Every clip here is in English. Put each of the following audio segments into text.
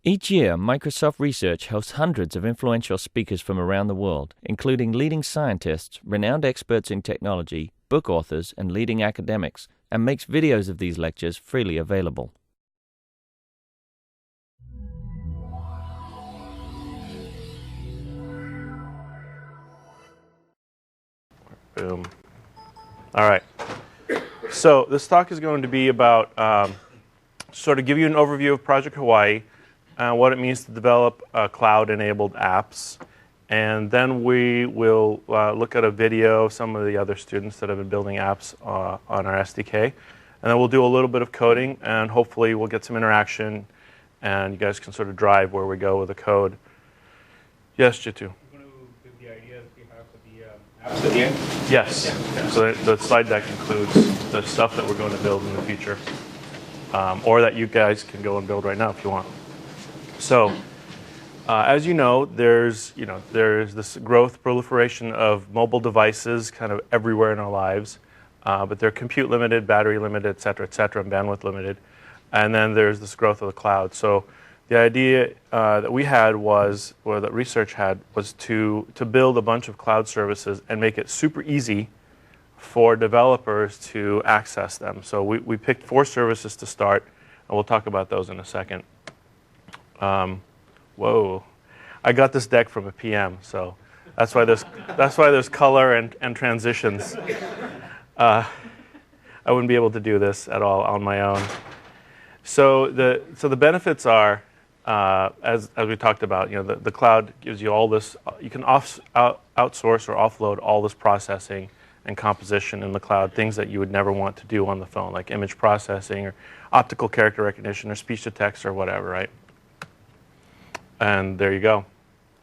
Each year, Microsoft Research hosts hundreds of influential speakers from around the world, including leading scientists, renowned experts in technology, book authors, and leading academics, and makes videos of these lectures freely available. Boom. All right. So this talk is going to be about sort of give you an overview of Project Hawaii, what it means to develop cloud-enabled apps, and then we will look at a video of some of the other students that have been building apps on our SDK, and then we'll do a little bit of coding, and hopefully we'll get some interaction, and you guys can sort of drive where we go with the code. Yes, Jitu? You want to give the ideas we have for the apps at the end? Yes. Yeah. So the slide deck includes the stuff that we're going to build in the future, or that you guys can go and build right now if you want. So, as you know, there's this growth, proliferation of mobile devices kind of everywhere in our lives, but they're compute limited, battery limited, et cetera, and bandwidth limited. And then there's this growth of the cloud. So the idea that we had was, or that research had, was to build a bunch of cloud services and make it super easy for developers to access them. So we picked 4 services to start, and we'll talk about those in a second. Whoa, I got this deck from a PM, so that's why there's color and transitions. I wouldn't be able to do this at all on my own. So the benefits are, as we talked about, the cloud gives you all this. You can outsource or offload all this processing and composition in the cloud, things that you would never want to do on the phone, like image processing or optical character recognition or speech to text or whatever, right? And there you go.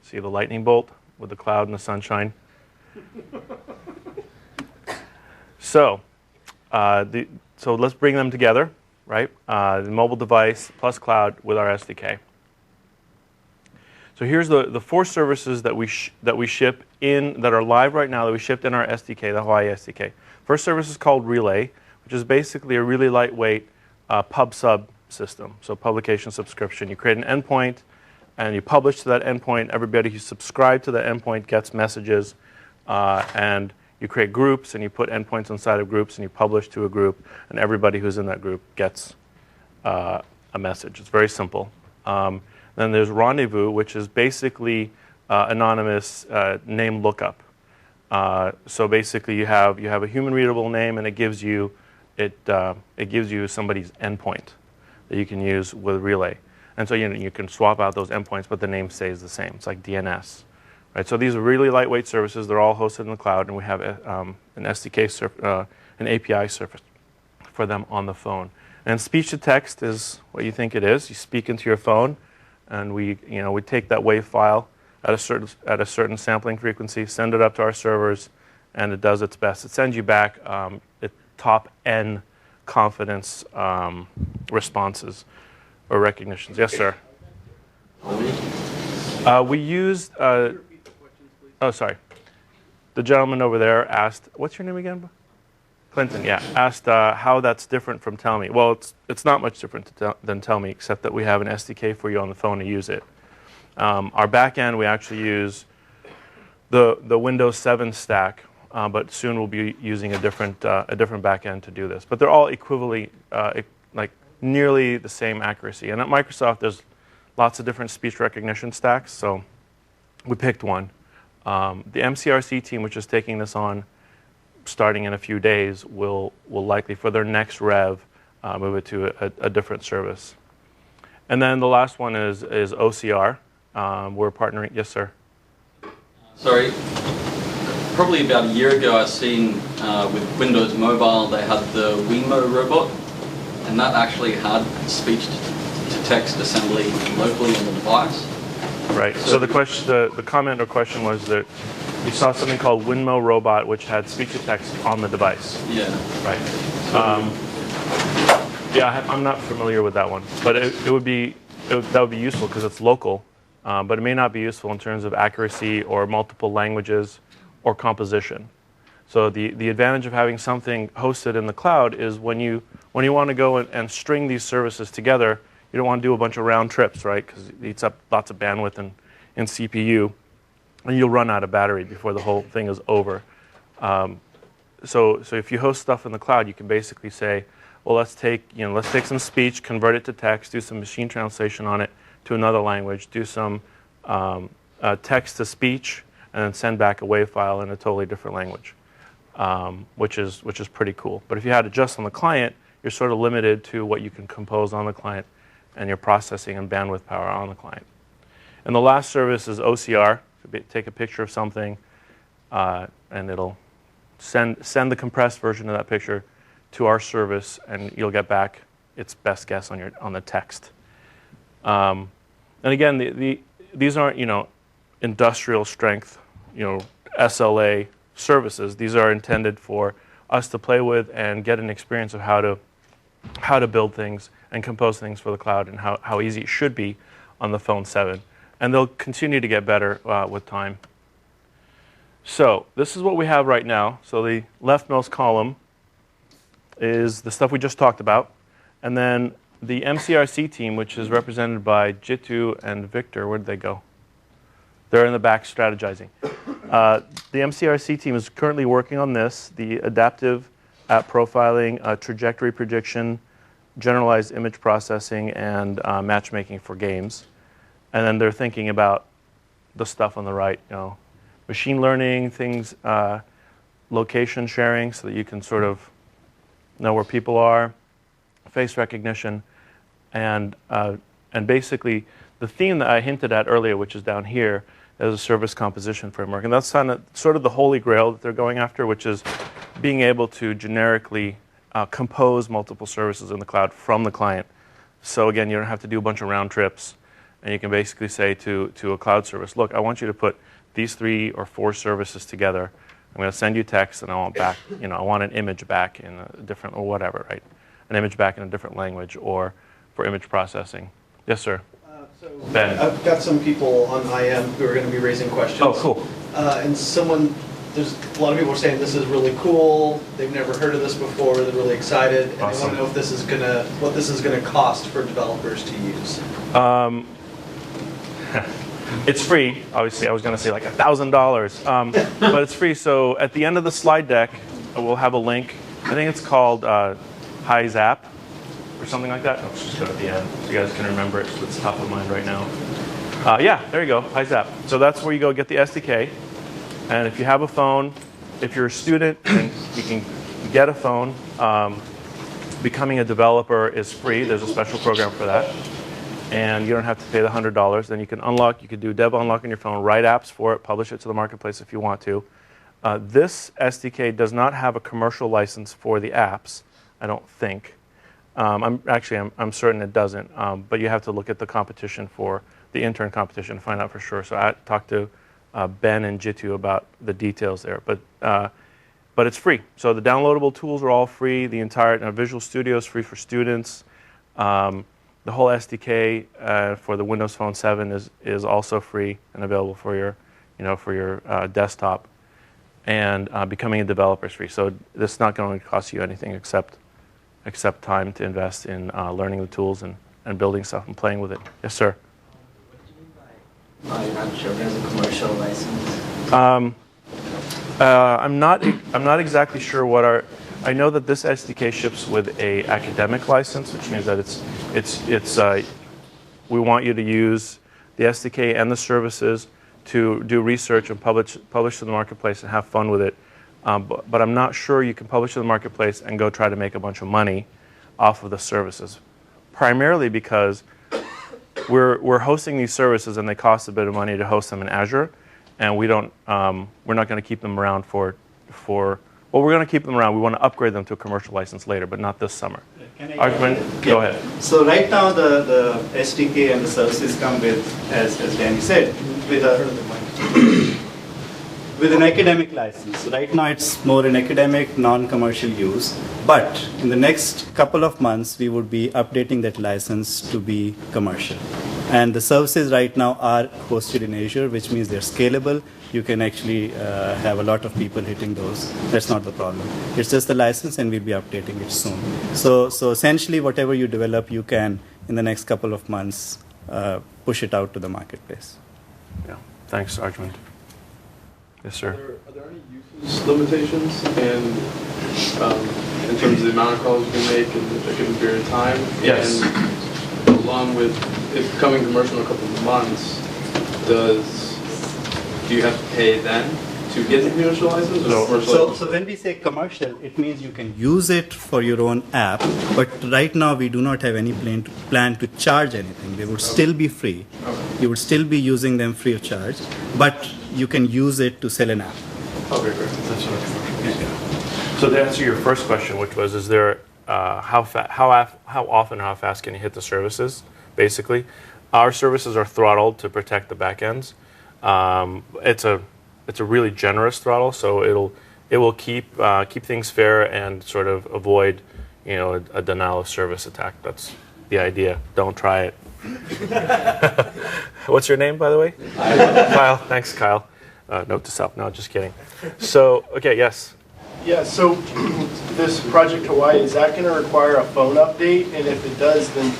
See the lightning bolt with the cloud and the sunshine? So let's bring them together, right? The mobile device plus cloud with our SDK. So here's the 4 services that we ship in, that are live right now, that we shipped in our SDK, the Hawaii SDK. First service is called Relay, which is basically a really lightweight pub-sub system. So publication subscription. You create an endpoint, and you publish to that endpoint. Everybody who's subscribed to that endpoint gets messages, and you create groups, and you put endpoints inside of groups, and you publish to a group, and everybody who's in that group gets a message. It's very simple. Then there's Rendezvous, which is basically anonymous name lookup. So basically, you have a human readable name, and it gives you somebody's endpoint that you can use with Relay. And so you can swap out those endpoints, but the name stays the same. It's like DNS, right? So these are really lightweight services. They're all hosted in the cloud, and we have an SDK, an API surface for them on the phone. And speech to text is what you think it is. You speak into your phone, and we take that WAV file at a certain sampling frequency, send it up to our servers, and it does its best. It sends you back top N confidence responses or recognitions. Yes, sir. We used. Oh, sorry. The gentleman over there asked, "What's your name again?" Clinton. Yeah, asked how that's different from Tell Me. Well, it's not much different than Tell Me, except that we have an SDK for you on the phone to use it. Our backend, we actually use the Windows 7 stack, but soon we'll be using a different backend to do this. But they're all equivalently like nearly the same accuracy. And at Microsoft, there's lots of different speech recognition stacks, so we picked one. The MCRC team, which is taking this on starting in a few days, will likely, for their next rev, move it to a different service. And then the last one is OCR. We're partnering. Yes, sir. Sorry. Probably about a year ago, I seen with Windows Mobile, they had the Wemo robot, and that actually had speech-to-text assembly locally on the device. Right. So the comment or question was that you saw something called Winmo Robot, which had speech-to-text on the device. Yeah. Right. Yeah, I'm not familiar with that one, but that would be useful because it's local, but it may not be useful in terms of accuracy or multiple languages or composition. So the advantage of having something hosted in the cloud is when you want to go and string these services together, You don't want to do a bunch of round trips, right? Because it eats up lots of bandwidth and CPU, and you'll run out of battery before the whole thing is over. So if you host stuff in the cloud, you can basically say, well, let's take some speech, convert it to text, do some machine translation on it to another language, do some text to speech, and then send back a WAV file in a totally different language, which is pretty cool. But if you had it just on the client, you're sort of limited to what you can compose on the client and your processing and bandwidth power on the client. And the last service is OCR. Take a picture of something, and it'll send the compressed version of that picture to our service, and you'll get back its best guess on the text. And again, these aren't industrial strength SLA services. These are intended for us to play with and get an experience of how to build things and compose things for the cloud, and how easy it should be on the Phone 7. And they'll continue to get better with time. So this is what we have right now. So the leftmost column is the stuff we just talked about. And then the MCRC team, which is represented by Jitu and Victor, where did they go? They're in the back strategizing. The MCRC team is currently working on this, the adaptive app profiling, trajectory prediction, generalized image processing, and matchmaking for games. And then they're thinking about the stuff on the right, machine learning, things, location sharing, so that you can sort of know where people are, face recognition, and basically the theme that I hinted at earlier, which is down here, is a service composition framework. And that's sort of the holy grail that they're going after, which is being able to generically compose multiple services in the cloud from the client. So again, you don't have to do a bunch of round trips, and you can basically say to a cloud service, look, I want you to put these 3 or 4 services together. I'm going to send you text, and I want back, I want an image back in a different, or whatever, right? An image back in a different language, or for image processing. Yes, sir. Ben. I've got some people on IM who are going to be raising questions. Oh, cool. And there's a lot of people are saying this is really cool. They've never heard of this before. They're really excited, and Awesome. they want to know if what this is gonna cost for developers to use. It's free. Obviously, I was going to say like $1,000, but it's free. So at the end of the slide deck, we'll have a link. I think it's called Hi Zap or something like that. I'll just go at the end so you guys can remember it. So it's top of mind right now. Yeah, there you go. Hi Zap. So that's where you go get the SDK. And if you have a phone, if you're a student, and you can get a phone. Becoming a developer is free. There's a special program for that. And you don't have to pay the $100. Then you can unlock, you could do dev unlock on your phone, write apps for it, publish it to the marketplace if you want to. This SDK does not have a commercial license for the apps, I don't think. I'm certain it doesn't, but you have to look at the competition for the intern competition to find out for sure. So I talked to Ben and Jitu about the details there, but it's free. So the downloadable tools are all free. The entire Visual Studio is free for students. The whole SDK for the Windows Phone 7 is also free and available for your desktop. And becoming a developer is free. So this is not going to cost you anything except time to invest in learning the tools and building stuff and playing with it. Yes, sir. What do you mean by you're not sure there's a commercial license? I'm not exactly sure what our. I know that this SDK ships with a academic license, which means that it's we want you to use the SDK and the services to do research and publish to the marketplace and have fun with it. But I'm not sure you can publish to the marketplace and go try to make a bunch of money off of the services. Primarily because we're hosting these services and they cost a bit of money to host them in Azure, and we're not going to keep them around for. Well, we're going to keep them around. We want to upgrade them to a commercial license later, but not this summer. Go ahead. So right now the SDK and the services come with, as Danny said, with an academic license. Right now it's more an academic, non-commercial use. But in the next couple of months, we would be updating that license to be commercial. And the services right now are hosted in Azure, which means they're scalable. You can actually have a lot of people hitting those. That's not the problem. It's just the license, and we'll be updating it soon. So essentially, whatever you develop, you can, in the next couple of months, push it out to the marketplace. Yeah. Thanks, Arjun. Yes, sir. Are there any usage limitations in terms of the amount of calls you can make in a given period of time? Yes. And along with it becoming commercial in a couple of months, do you have to pay then to get the commercial license? So when we say commercial, it means you can use it for your own app, but right now we do not have any plan to charge anything. They would still be free. You would still be using them free of charge, but you can use it to sell an app. Okay, great. That's what commercial. So to answer your first question, which was, is there how often, how fast can you hit the services? Basically, our services are throttled to protect the backends. It's a really generous throttle, so it will keep things fair and sort of avoid, a denial of service attack. That's the idea. Don't try it. What's your name, by the way? Kyle. Thanks, Kyle. Note to self. No, just kidding. So, okay, yes. Yeah, so this Project Hawaii, is that going to require a phone update? And if it does, then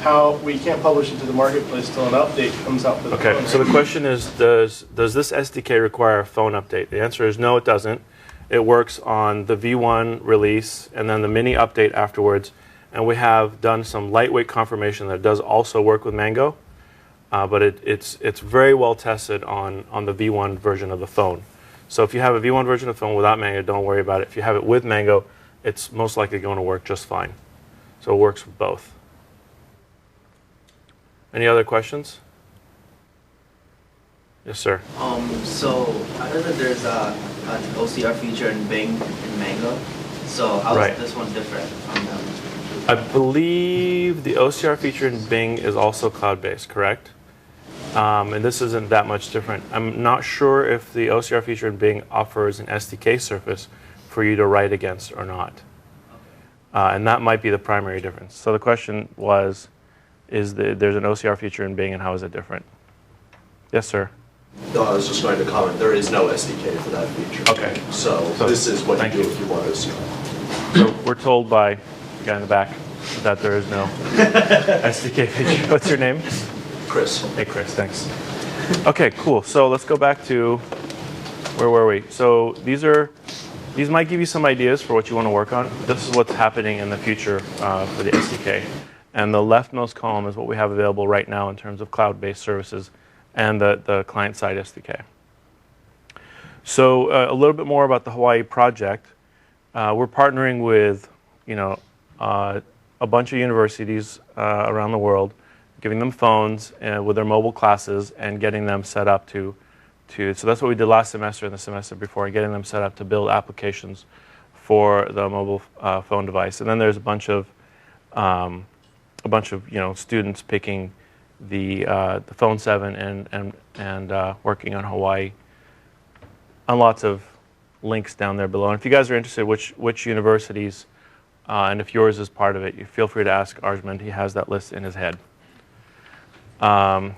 how we can't publish it to the marketplace till an update comes out for the phone? Okay, so the question is, does this SDK require a phone update? The answer is no, it doesn't. It works on the V1 release and then the mini update afterwards. And we have done some lightweight confirmation that it does also work with Mango, but it's very well tested on the V1 version of the phone. So if you have a V1 version of the phone without Mango, don't worry about it. If you have it with Mango, it's most likely going to work just fine. So it works with both. Any other questions? Yes, sir. So I heard that there's an OCR feature in Bing and Mango. So how is this one different from them? I believe the OCR feature in Bing is also cloud-based, correct? And this isn't that much different. I'm not sure if the OCR feature in Bing offers an SDK surface for you to write against or not. And that might be the primary difference. So the question was, there's an OCR feature in Bing, and how is it different? Yes, sir. No, I was just going to comment, there is no SDK for that feature. Okay. So this is what you do if you want OCR. So we're told by the guy in the back that there is no SDK feature. What's your name? Chris. Hey, Chris, thanks. Okay, cool. So let's go back to, where were we? So these might give you some ideas for what you want to work on. This is what's happening in the future for the SDK. And the leftmost column is what we have available right now in terms of cloud-based services and the client-side SDK. So a little bit more about the Hawaii project. We're partnering with, a bunch of universities around the world, giving them phones with their mobile classes and getting them set up to so that's what we did last semester and the semester before, getting them set up to build applications for the mobile phone device. And then there's a bunch of students picking the Phone 7 and working on Hawaii. And lots of links down there below. And if you guys are interested which universities and if yours is part of it, you feel free to ask Arjman. He has that list in his head.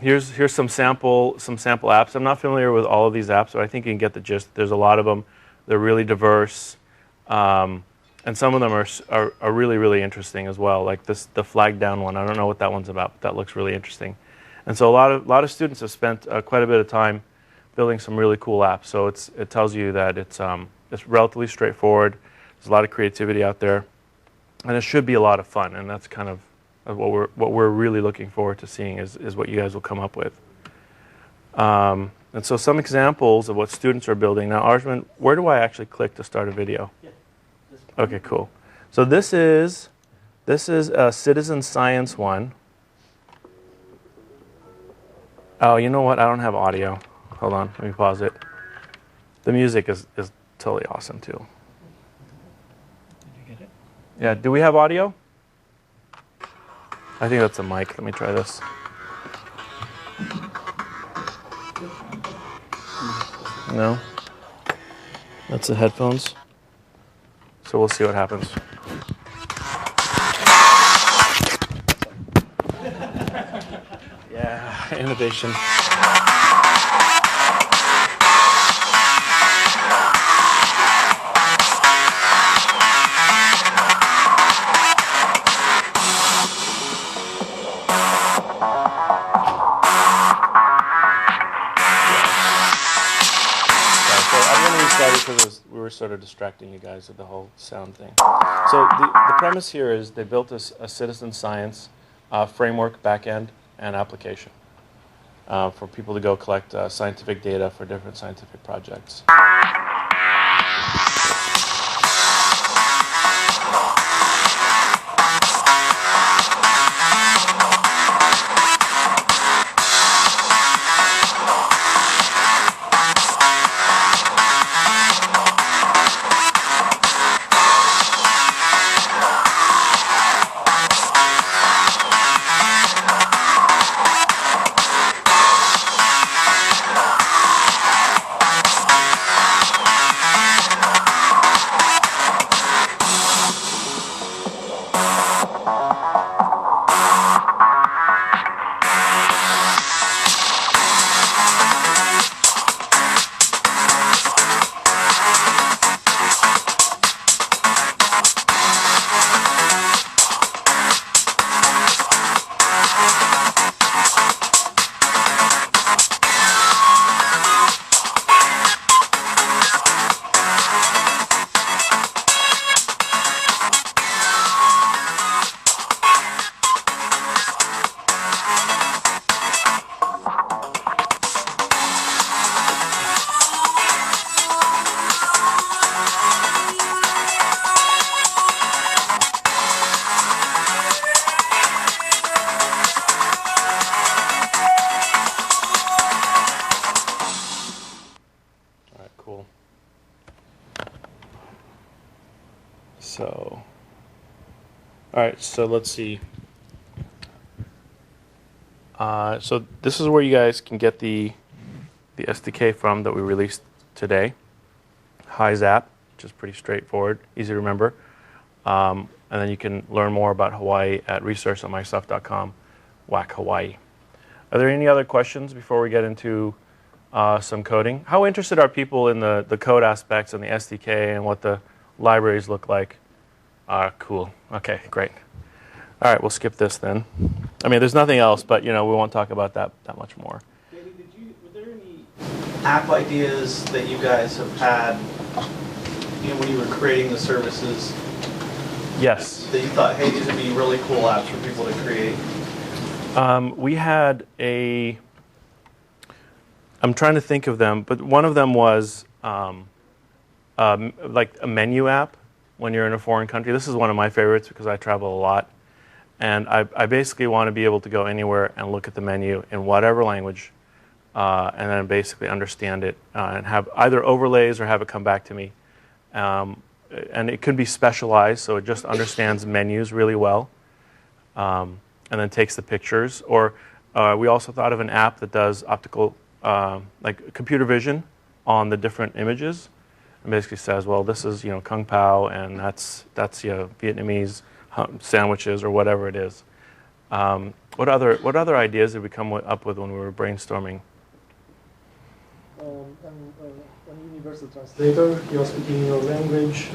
Here's some sample apps. I'm not familiar with all of these apps, but I think you can get the gist. There's a lot of them. They're really diverse. And some of them are really, really interesting as well. Like the flag down one. I don't know what that one's about, but that looks really interesting. And so a lot of students have spent quite a bit of time building some really cool apps. So it tells you that it's relatively straightforward. There's a lot of creativity out there, and it should be a lot of fun. And that's kind of what we're really looking forward to seeing is what you guys will come up with. And so some examples of what students are building. Now, Arjman, where do I actually click to start a video? Yeah. Okay, cool. So this is a citizen science one. Oh, you know what? I don't have audio. Hold on, let me pause it. The music is totally awesome too. Did you get it? Yeah, do we have audio? I think that's a mic. Let me try this. No? That's the headphones. So we'll see what happens. Yeah. innovation. Because we were sort of distracting you guys with the whole sound thing. So the premise here is they built a citizen science framework, backend, and application for people to go collect scientific data for different scientific projects. All right, so let's see. So this is where you guys can get the SDK from that we released today. Hi's app, which is pretty straightforward, easy to remember. And then you can learn more about Hawaii at research.microsoft.com/Hawaii. Are there any other questions before we get into some coding? How interested are people in the code aspects and the SDK and what the libraries look like? Cool. Okay, great. All right, we'll skip this then. I mean, there's nothing else, but we won't talk about that much more. David, were there any app ideas that you guys have had, when you were creating the services? Yes. That you thought, hey, these would be really cool apps for people to create? We had I'm trying to think of them, but one of them was like a menu app when you're in a foreign country. This is one of my favorites because I travel a lot. And I basically want to be able to go anywhere and look at the menu in whatever language and then basically understand it and have either overlays or have it come back to me. And it could be specialized, so it just understands menus really well and then takes the pictures. Or we also thought of an app that does optical, like computer vision on the different images. And basically says, well, this is Kung Pao, and that's Vietnamese sandwiches or whatever it is. What other ideas did we come up with when we were brainstorming? An universal translator. You're speaking in your language.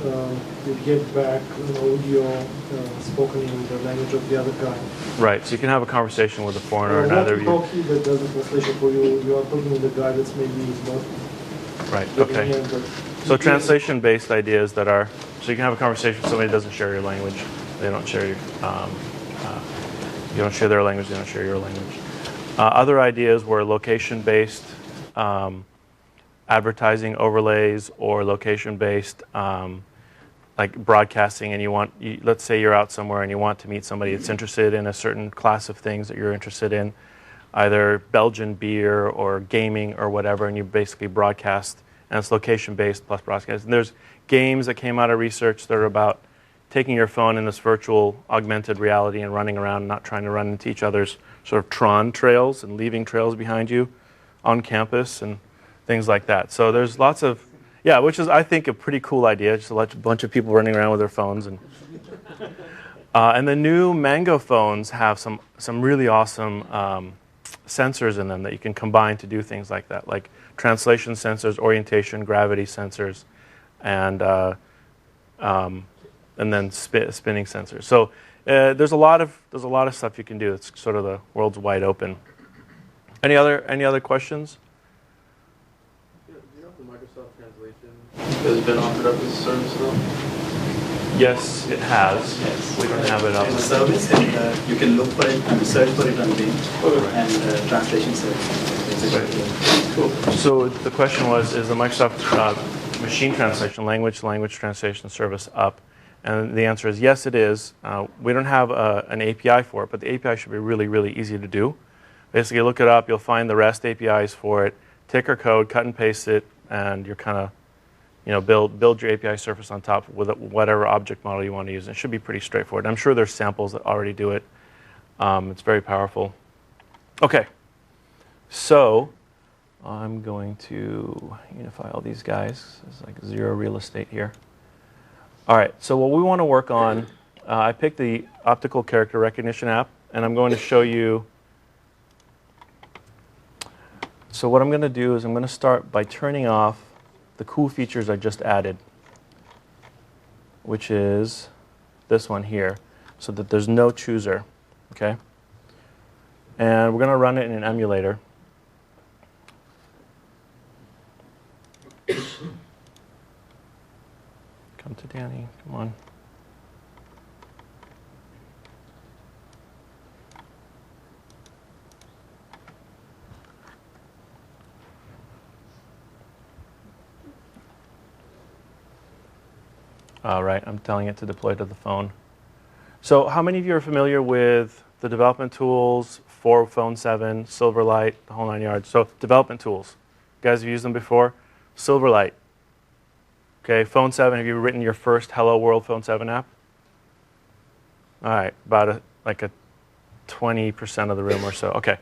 You get back an audio spoken in the language of the other guy. Right. So you can have a conversation with a foreigner, and either you. Walkie that does the translation for you. You are talking with the guy that's maybe not. Right. Okay. So translation-based ideas that are, so you can have a conversation with somebody who doesn't share your language. They don't share your, you don't share their language, they don't share your language. Other ideas were location-based advertising overlays or location-based like broadcasting, and let's say you're out somewhere and you want to meet somebody that's interested in a certain class of things that you're interested in, either Belgian beer or gaming or whatever, and you basically broadcast. And it's location-based plus broadcast. And there's games that came out of research that are about taking your phone in this virtual augmented reality and running around, not trying to run into each other's sort of Tron trails and leaving trails behind you on campus and things like that. So there's lots of, which is, I think, a pretty cool idea, just a bunch of people running around with their phones. And the new Mango phones have some really awesome sensors in them that you can combine to do things like that, like translation sensors, orientation, gravity sensors, and then spinning sensors. So there's a lot of stuff you can do. It's sort of the world's wide open. Any other questions? Do you know if the Microsoft translation has been offered up as a service at all? Yes, it has. Yes. We don't have it up. It's a service, and you can look for it and search for it on Bing, and translation service. It's a great thing. Cool. So the question was, is the Microsoft machine translation, language translation service up? And the answer is yes, it is. We don't have an API for it, but the API should be really, really easy to do. Basically, look it up. You'll find the REST APIs for it. Take our code, cut and paste it, and you're kind of, build your API surface on top with whatever object model you want to use. It should be pretty straightforward. I'm sure there's samples that already do it. It's very powerful. Okay, so I'm going to unify all these guys. There's like zero real estate here. All right, so what we want to work on, I picked the optical character recognition app, and I'm going to show you. So what I'm going to do is I'm going to start by turning off the cool features I just added, which is this one here, so that there's no chooser, okay? And we're going to run it in an emulator. Come to Danny, come on. All right, I'm telling it to deploy to the phone. So how many of you are familiar with the development tools for Phone 7, Silverlight, the whole 9 yards? So development tools. You guys have used them before? Silverlight. Okay, Phone 7, have you written your first Hello World Phone 7 app? All right, about like a 20% of the room or so. Okay,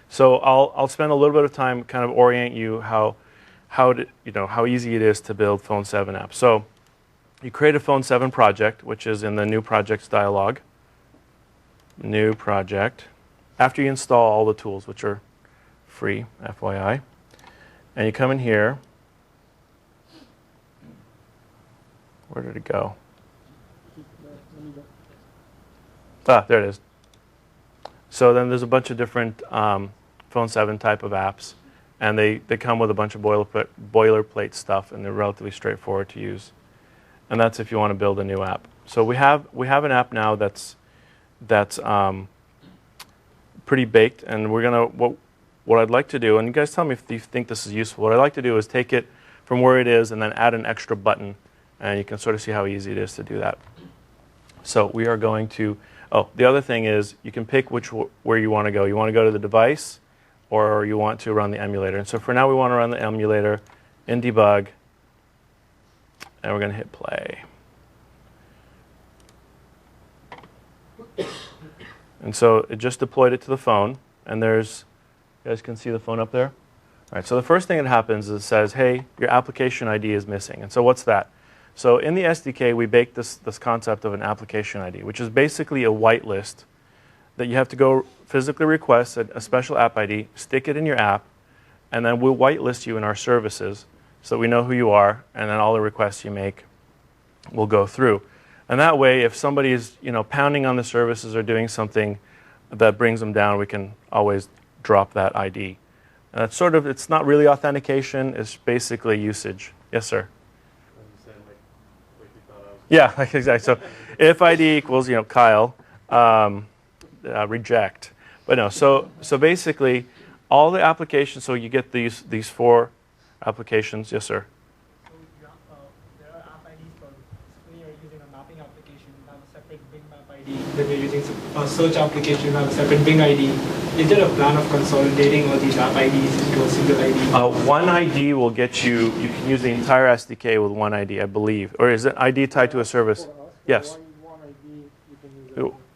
so I'll spend a little bit of time kind of orient you how easy it is to build Phone 7 apps. So you create a Phone 7 project, which is in the New Projects dialog. New project. After you install all the tools, which are free, FYI, and you come in here. Where did it go? Ah, there it is. So then there's a bunch of different Phone 7 type of apps, and they come with a bunch of boilerplate stuff, and they're relatively straightforward to use. And that's if you want to build a new app. So we have an app now that's pretty baked, and we're gonna what I'd like to do, and you guys tell me if you think this is useful. What I'd like to do is take it from where it is and then add an extra button, and you can sort of see how easy it is to do that. So we are going to. Oh, the other thing is you can pick where you want to go. You want to go to the device, or you want to run the emulator. And so for now, we want to run the emulator in debug. And we're going to hit play. And so it just deployed it to the phone. And there's, you guys can see the phone up there? All right, so the first thing that happens is it says, hey, your application ID is missing. And so what's that? So in the SDK, we baked this concept of an application ID, which is basically a whitelist that you have to go physically request a special app ID, stick it in your app, and then we'll whitelist you in our services, so that we know who you are, and then all the requests you make will go through. And that way, if somebody is pounding on the services or doing something that brings them down, we can always drop that ID. And that's it's not really authentication, it's basically usage. Yes, sir? Yeah, exactly. So if ID equals, Kyle, reject. But no, so basically, all the applications, so you get these 4 applications. Yes, sir. So there are app IDs for when you're using a mapping application, you have a separate Bing map ID. When you're using a search application, you have a separate Bing ID. Is there a plan of consolidating all these app IDs into a single ID? One ID will get you can use the entire SDK with one ID, I believe. Or is it ID tied to a service? Yes.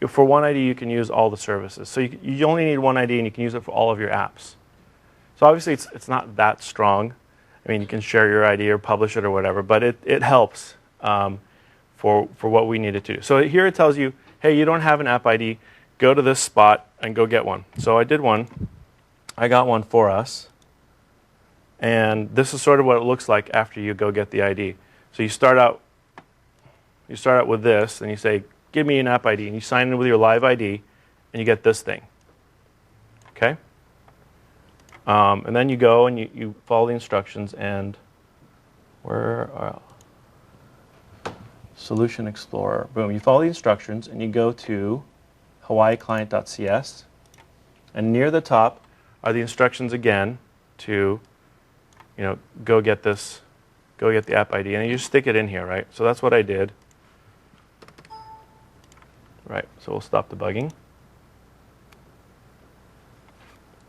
For one ID, you can use all the services. So you only need one ID, and you can use it for all of your apps. So obviously, it's not that strong. I mean, you can share your ID or publish it or whatever, but it helps for what we needed to do. So here it tells you, hey, you don't have an app ID. Go to this spot and go get one. So I did one. I got one for us. And this is sort of what it looks like after you go get the ID. So you start out with this, and you say, give me an app ID, and you sign in with your live ID, and you get this thing. Okay? And then you go and you follow the instructions, and where are Solution Explorer. Boom. You follow the instructions, and you go to hawaiiclient.cs, and near the top are the instructions again to go get the app ID, and you just stick it in here, right? So that's what I did. Right, so we'll stop debugging.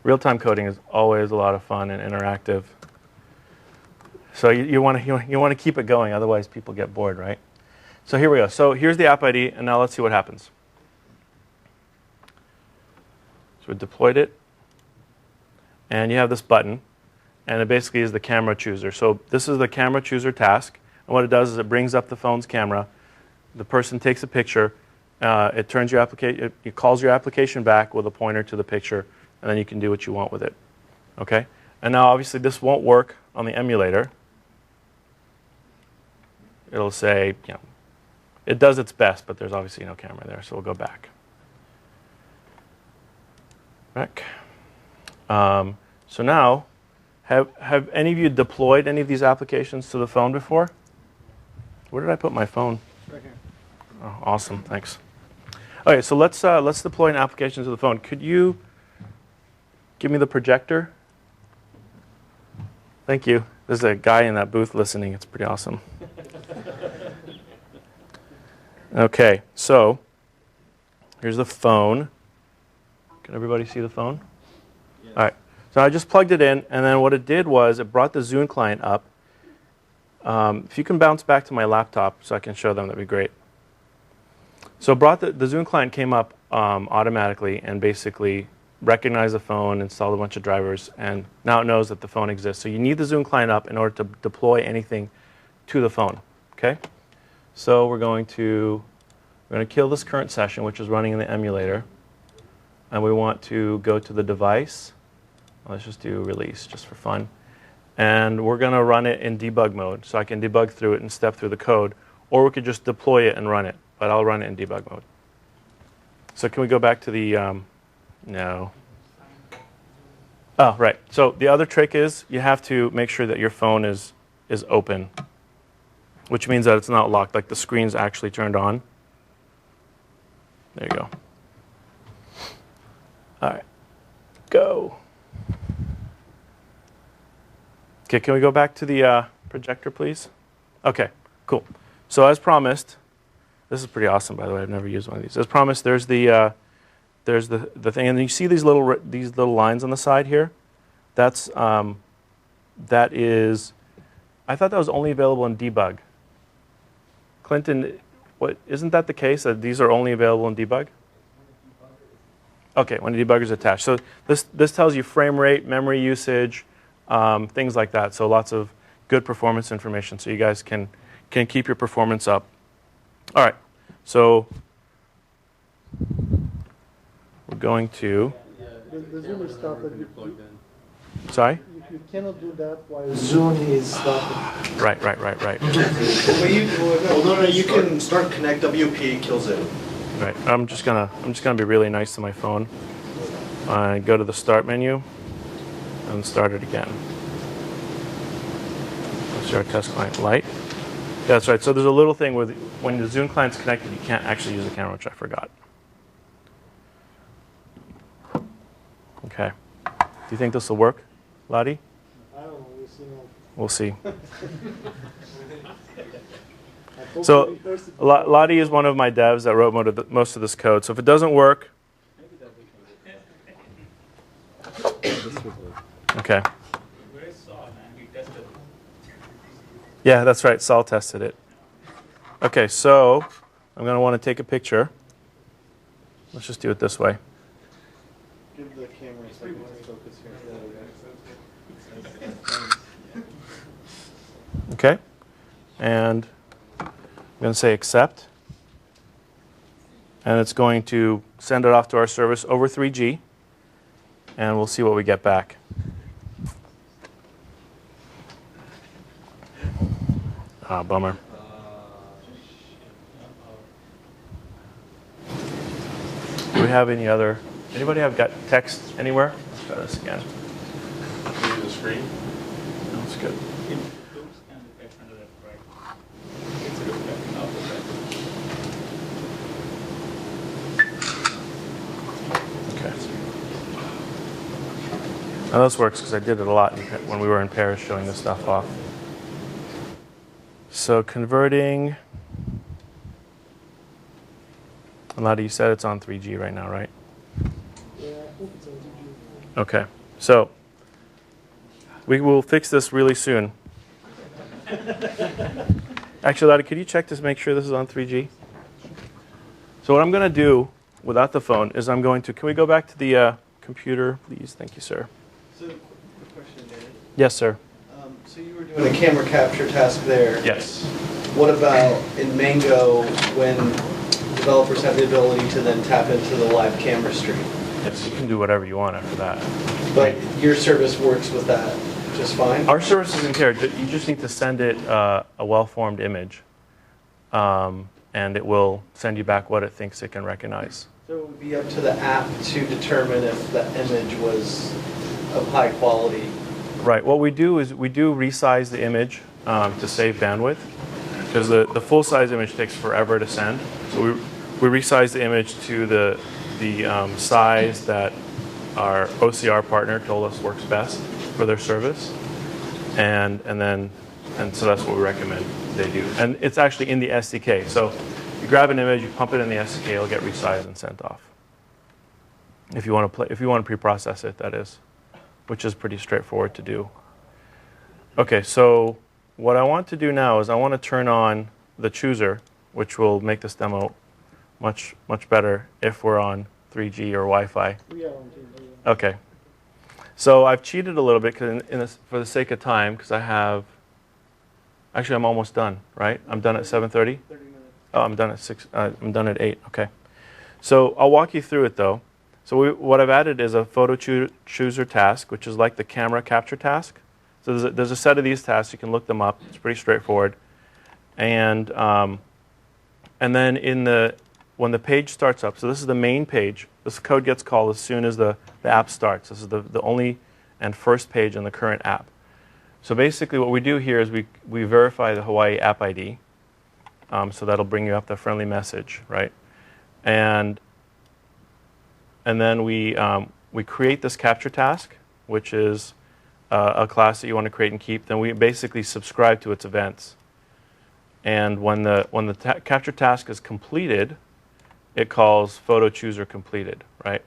Real-time coding is always a lot of fun and interactive. So you want to keep it going, otherwise people get bored, right? So here we go. So here's the app ID, and now let's see what happens. So we deployed it, and you have this button. And it basically is the camera chooser. So this is the camera chooser task. And what it does is it brings up the phone's camera. The person takes a picture. It turns your application. It calls your application back with a pointer to the picture, and then you can do what you want with it. Okay. And now obviously this won't work on the emulator. It'll say, it does its best, but there's obviously no camera there. So we'll go back. So now. Have any of you deployed any of these applications to the phone before? Where did I put my phone? Right here. Oh, awesome, thanks. Okay, so let's deploy an application to the phone. Could you give me the projector? Thank you. There's a guy in that booth listening. It's pretty awesome. Okay, so here's the phone. Can everybody see the phone? Yes. All right. So I just plugged it in, and then what it did was it brought the Zune client up. If you can bounce back to my laptop so I can show them, that'd be great. So it brought the Zune client came up automatically and basically recognized the phone, installed a bunch of drivers, and now it knows that the phone exists. So you need the Zune client up in order to deploy anything to the phone. Okay? So we're going to kill this current session, which is running in the emulator, and we want to go to the device. Let's just do release just for fun. And we're going to run it in debug mode, so I can debug through it and step through the code. Or we could just deploy it and run it, but I'll run it in debug mode. So can we go back to the, no. Oh, right. So the other trick is you have to make sure that your phone is open, which means that it's not locked, like the screen's actually turned on. There you go. All right, go. Okay, can we go back to the projector, please? Okay, cool. So as promised, this is pretty awesome, by the way. I've never used one of these. As promised, there's the thing, and you see these little lines on the side here. That is, I thought that was only available in debug. Clinton, isn't that the case that these are only available in debug? Okay, when the debugger is attached. So this tells you frame rate, memory usage. Things like that. So lots of good performance information, so you guys can keep your performance up. All right. So we're going to. The Zoom is stopped. Sorry. You cannot do that while Zoom is stopped. Right. Well, no, you can start connect WP kills it. Right. I'm just gonna be really nice to my phone. Go to the start menu. And start it again. Let's start test client light. Yeah, that's right. So there's a little thing where when the Zune client's connected, you can't actually use the camera, which I forgot. Okay. Do you think this will work, Lottie? I don't know. We'll see. So Lottie is one of my devs that wrote most of this code. So if it doesn't work, okay. Where's Saul, man? We tested it. Yeah, that's right. Saul tested it. Okay, so I'm going to want to take a picture. Let's just do it this way. Give the camera a second to focus here. Okay, and I'm going to say accept. And it's going to send it off to our service over 3G. and we'll see what we get back. Ah, bummer. Do we have any other? Anybody have got text anywhere? Let's try this again. Maybe the screen. That's good. Okay. Now this works because I did it a lot when we were in Paris showing this stuff off. So converting. Ladi, you said it's on 3G right now, right? Yeah, I think it's on 2G. Okay. So we will fix this really soon. Actually, Ladi, could you check to make sure this is on 3G? So what I'm going to do without the phone is I'm going to, can we go back to the computer, please? Thank you, sir. So, quick question, David. Yes, sir. So you were doing a camera capture task there. Yes. What about in Mango when developers have the ability to then tap into the live camera stream? Yes, you can do whatever you want after that. But your service works with that just fine? Our service isn't here. You just need to send it a well-formed image, and it will send you back what it thinks it can recognize. So it would be up to the app to determine if the image was of high quality. Right. What we do is we do resize the image to save bandwidth, because the full-size image takes forever to send. So we resize the image to the size that our OCR partner told us works best for their service, and so that's what we recommend they do. And it's actually in the SDK. So you grab an image, you pump it in the SDK, it'll get resized and sent off. If you want to pre-process it, that is, which is pretty straightforward to do. Okay, so what I want to do now is I want to turn on the chooser, which will make this demo much better if we're on 3G or Wi-Fi. We are on 2G. Okay. So I've cheated a little bit for the sake of time, because I have. Actually, I'm almost done. Right? I'm done at 7:30. 30 minutes. Oh, I'm done at 6. I'm done at 8. Okay. So I'll walk you through it though. So what I've added is a photo chooser task, which is like the camera capture task. So there's a set of these tasks. You can look them up. It's pretty straightforward. And then when the page starts up, so this is the main page. This code gets called as soon as the app starts. This is the only and first page in the current app. So basically what we do here is we verify the Hawaii app ID. So that'll bring you up the friendly message, right? And then we create this capture task, which is a class that you want to create and keep. Then we basically subscribe to its events. And when the capture task is completed, it calls photo chooser completed, right?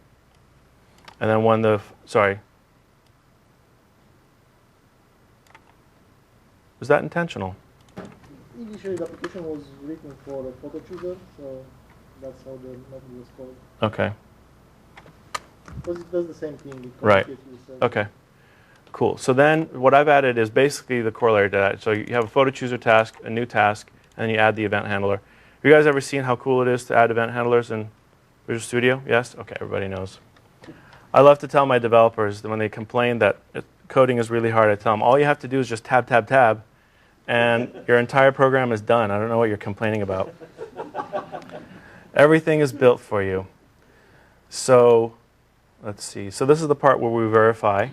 And then when sorry. Was that intentional? Initially, the application was written for a photo chooser, so that's how the method was called. Okay. Because it does the same thing. It Right. communicates with the server. Okay. Cool. So then what I've added is basically the corollary to that. So you have a photo chooser task, a new task, and then you add the event handler. Have you guys ever seen how cool it is to add event handlers in Visual Studio? Yes? Okay, everybody knows. I love to tell my developers that when they complain that coding is really hard, I tell them all you have to do is just tab, tab, tab, and your entire program is done. I don't know what you're complaining about. Everything is built for you. So let's see. So this is the part where we verify.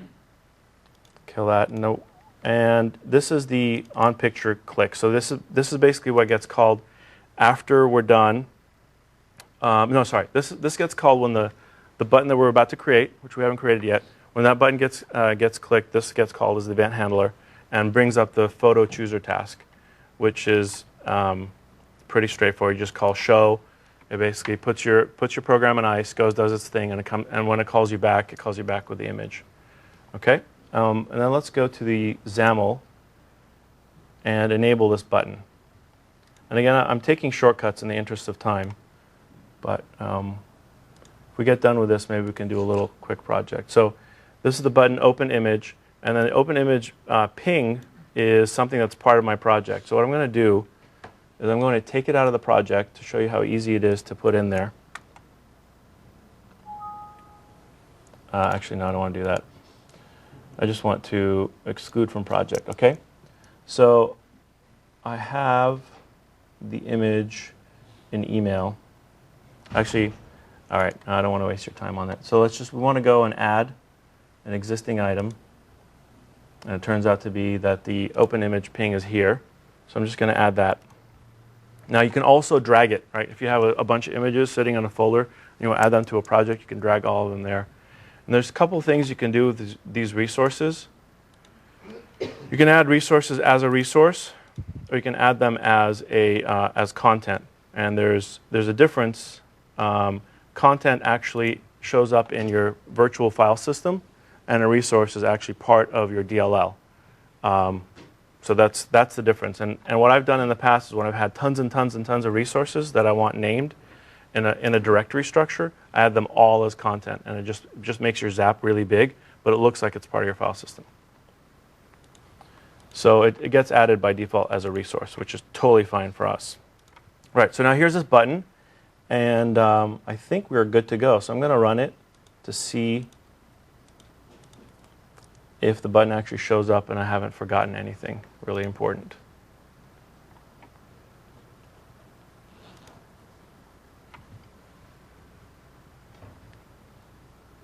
Kill that. No. And this is the on-picture click. So this is basically what gets called after we're done. No, sorry. This gets called when the button that we're about to create, which we haven't created yet, when that button gets clicked, this gets called as the event handler and brings up the photo chooser task, which is pretty straightforward. You just call show. It basically puts your program on ice, does its thing, and when it calls you back with the image. Okay. And then let's go to the XAML and enable this button. And again, I'm taking shortcuts in the interest of time, but if we get done with this, maybe we can do a little quick project. So this is the button open image, and then the open image ping is something that's part of my project. So what I'm going to do is I'm going to take it out of the project to show you how easy it is to put in there. Actually, no, I don't want to do that. I just want to exclude from project, okay? So I have the image in email. Actually, all right, I don't want to waste your time on that. So we want to go and add an existing item. And it turns out to be that the open image ping is here. So I'm just going to add that. Now you can also drag it, right? If you have a bunch of images sitting in a folder, and you want to add them to a project, you can drag all of them there. And there's a couple of things you can do with these resources. You can add resources as a resource, or you can add them as content. And there's a difference. Content actually shows up in your virtual file system, and a resource is actually part of your DLL. So that's the difference. And what I've done in the past is when I've had tons and tons and tons of resources that I want named in a directory structure, I add them all as content, and it just makes your zap really big, but it looks like it's part of your file system. So it gets added by default as a resource, which is totally fine for us. Right, so now here's this button, and I think we're good to go. So I'm going to run it to see if the button actually shows up and I haven't forgotten anything really important.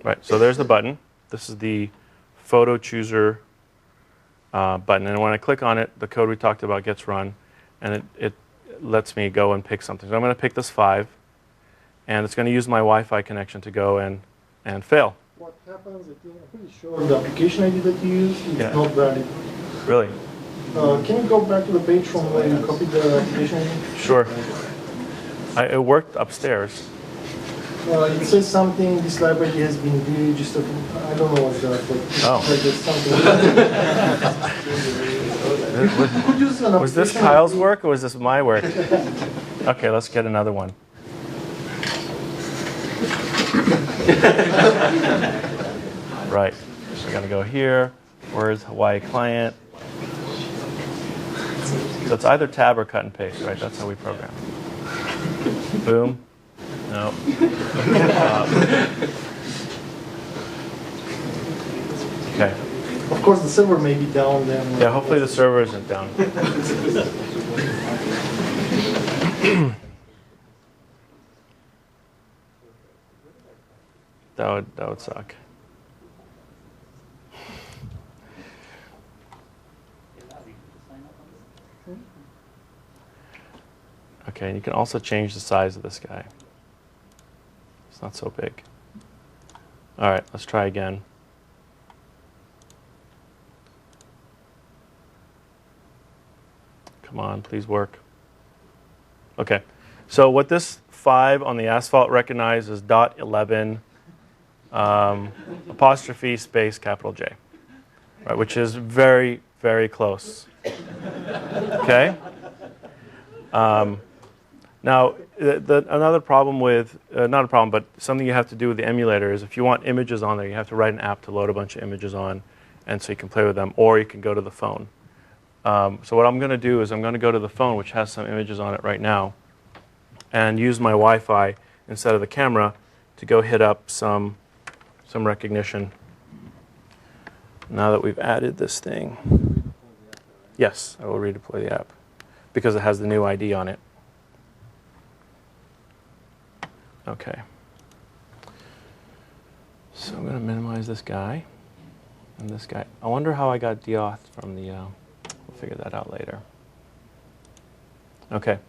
Right, so there's the button. This is the photo chooser button. And when I click on it, the code we talked about gets run, and it lets me go and pick something. So I'm going to pick this 5, and it's going to use my Wi-Fi connection to go and fail. What happens, I'm pretty sure the application ID that you use is not valid. Really? Can you go back to the page from where you copied the application ID? Sure. It worked upstairs. It says something, this library has been deregistered. I don't know what's that, but there's something. Could use an Was this Kyle's work or was this my work? Okay, let's get another one. Right, so we're going to go here. Where's Hawaii client? So it's either tab or cut and paste, right? That's how we program. Boom. No. Okay. Of course, the server may be down then. Yeah, hopefully the server isn't down. That would suck. Okay, and you can also change the size of this guy. It's not so big. All right, let's try again. Come on, please work. Okay, so what this 5 on the asphalt recognizes is .11 apostrophe space capital J, right, which is very, very close. Okay. Now, another problem with, not a problem, but something you have to do with the emulator is if you want images on there, you have to write an app to load a bunch of images on, and so you can play with them, or you can go to the phone. So what I'm going to do is I'm going to go to the phone, which has some images on it right now, and use my Wi-Fi instead of the camera to go hit up some recognition. Now that we've added this thing, yes, I will redeploy the app because it has the new ID on it. Okay. So I'm going to minimize this guy and this guy. I wonder how I got deauth from the, we'll figure that out later. Okay.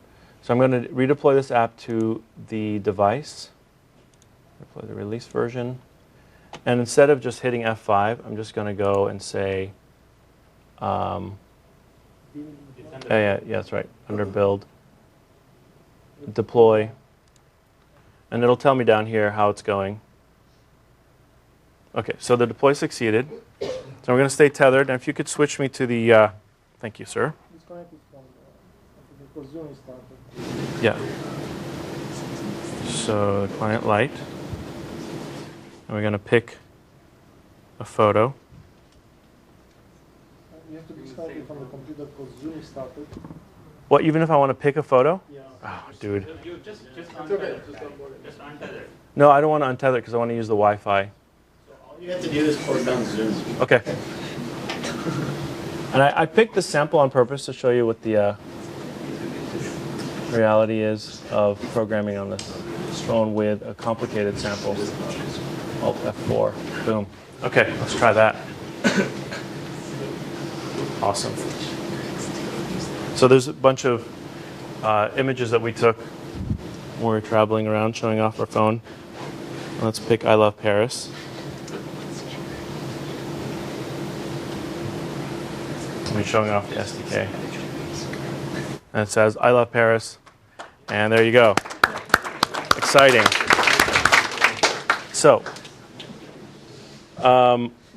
So I'm going to redeploy this app to the device, deploy the release version. And instead of just hitting F5, I'm just going to go and say, yeah, that's right, under build, deploy. And it'll tell me down here how it's going. Okay, so the deploy succeeded. So we're going to stay tethered. And if you could switch me to the, thank you, sir. Yeah. So the client light. And we're going to pick a photo. You have to disconnect it from the computer because Zoom is started. What, even if I want to pick a photo? Yeah. Oh, dude. You just untether. Just untether. No, I don't want to untether because I want to use the Wi-Fi. So all You have to do this for on Zoom. Okay. And I picked this sample on purpose to show you what the reality is of programming on this phone with a complicated sample. Alt F4. Boom. Okay, let's try that. Awesome. So there's a bunch of images that we took when we were traveling around showing off our phone. Let's pick I Love Paris. We're showing off the SDK. And it says, I love Paris. And there you go. Exciting. So,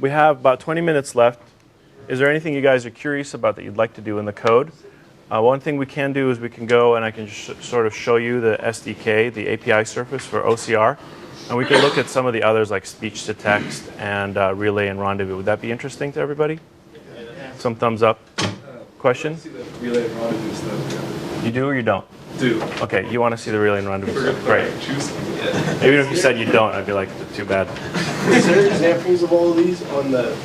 we have about 20 minutes left. Is there anything you guys are curious about that you'd like to do in the code? One thing we can do is we can go and I can sort of show you the SDK, the API surface for OCR. And we can look at some of the others like speech to text and relay and rendezvous. Would that be interesting to everybody? Some thumbs up. Question? See the relay and rendezvous stuff. Yeah. You do or you don't? Do. Okay, you want to see the relay and rendezvous stuff. Great. Yeah. Even if you said you don't, I'd be like, too bad. Is there examples of all of these on the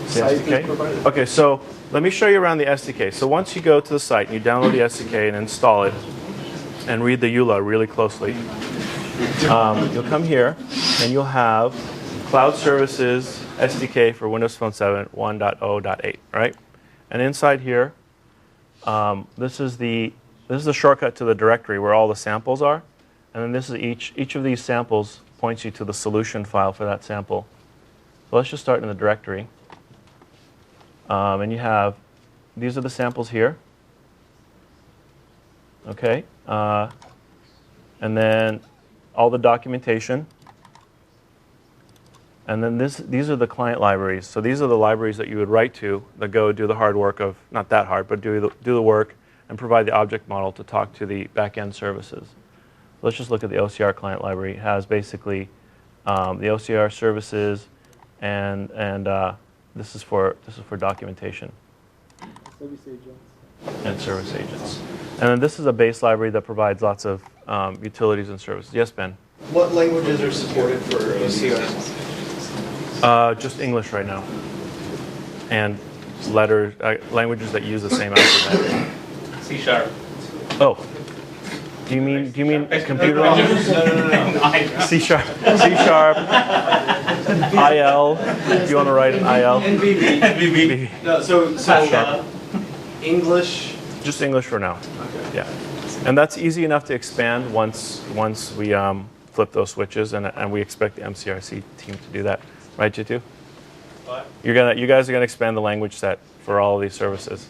site that's provided? Okay, so let me show you around the SDK. So once you go to the site and you download the SDK and install it and read the EULA really closely, you'll come here and you'll have Cloud Services SDK for Windows Phone 7 1.0.8, right? And inside here, this is the shortcut to the directory where all the samples are, and then this is each of these samples points you to the solution file for that sample. So let's just start in the directory, and you have these are the samples here. Okay, and then all the documentation. And then these are the client libraries. So these are the libraries that you would write to that go do the hard work of, not that hard, but do the work and provide the object model to talk to the back-end services. Let's just look at the OCR client library. It has basically the OCR services and this is for documentation. Service agents. And service agents. And then this is a base library that provides lots of utilities and services. Yes, Ben? What languages are supported for OCR? Just English right now, and letters, languages that use the same alphabet. C#. Oh, do you mean computer languages? No. C#, IL. If you want to write an IL. NVB. No, so English. Just English for now. Okay. Yeah, and that's easy enough to expand once we flip those switches, and we expect the MCRC team to do that. Right, Jitu? What? You guys are gonna expand the language set for all of these services.